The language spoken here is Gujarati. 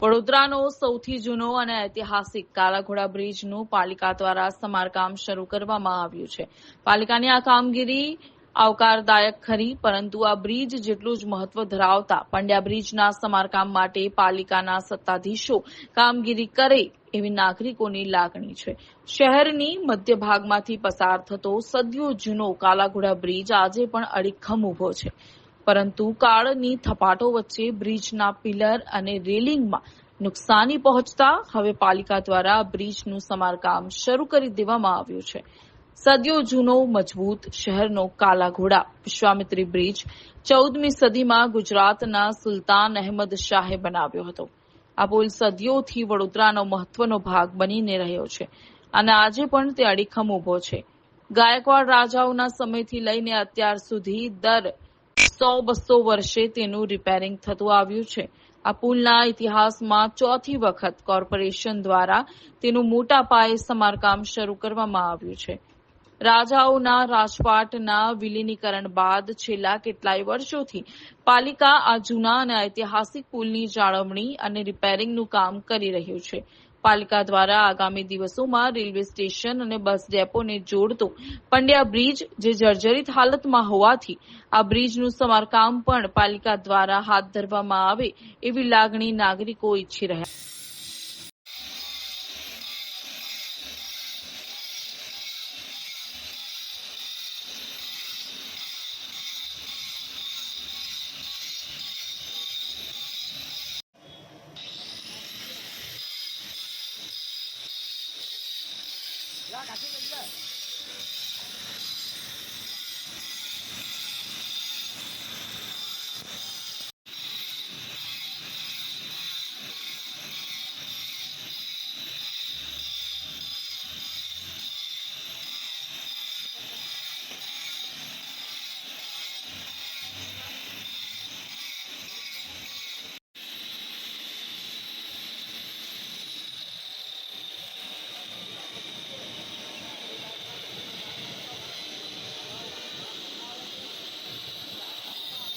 વડોદરાનો સૌથી જૂનો અને ઐતિહાસિક કાલાઘોડા બ્રિજનું પાલિકા દ્વારા સમારકામ શરૂ કરવામાં આવ્યું છે. પાલિકાની આ કામગીરી આવકારદાયક ખરી, પરંતુ આ બ્રિજ જેટલું જ મહત્વ ધરાવતા પંડ્યા બ્રિજના સમારકામ માટે પાલિકાના સત્તાધીશો કામગીરી કરે એવી નાગરિકોની લાગણી છે. શહેરની મધ્ય ભાગમાંથી પસાર થતો સદીઓ જૂનો કાલાઘોડા બ્રિજ આજે પણ અડીખમ ઉભો છે, પરંતુ કાળની થપાટો વચ્ચે બ્રિજના પિલર અને રેલિંગમાં નુકસાની પહોંચતા હવે પાલિકા દ્વારા બ્રિજનું સમારકામ શરૂ કરી દેવામાં આવ્યું છે. સદીઓ જૂનો મજબૂત શહેરનો કાલાઘોડા વિશ્વામિત્રી બ્રિજ 14મી સદીમાં ગુજરાતના સુલતાન અહેમદ શાહે બનાવ્યો હતો. આ પુલ સદીઓથી વડોદરાનો મહત્વનો ભાગ બનીને રહ્યો છે અને આજે પણ તે અડીખમ ઉભો છે. ગાયકવાડ રાજાઓના સમયથી લઈને અત્યાર સુધી દર 100-200 વર્ષે તેનું રિપેરિંગ થતું આવ્યું છે. આ પુલના ઇતિહાસમાં ચોથી વખત કોર્પોરેશન દ્વારા તેનું મોટા પાયે સમારકામ શરૂ કરવામાં આવ્યું છે. રાજાઓના રાજપાટના વિલીનીકરણ બાદ છેલ્લા કેટલાય વર્ષોથી પાલિકા આ જૂના અને ઐતિહાસિક પુલની જાળવણી અને રિપેરિંગનું કામ કરી રહ્યું છે. પાલિકા દ્વારા આગામી દિવસોમાં રેલવે સ્ટેશન અને બસ ડેપોને જોડતો પંડ્યા બ્રિજ જે જર્જરિત હાલતમાં હોવાથી આ બ્રિજનું સમારકામ પણ પાલિકા દ્વારા હાથ ધરવામાં આવે એવી લાગણી નાગરિકો ઈચ્છી રહ્યા છે.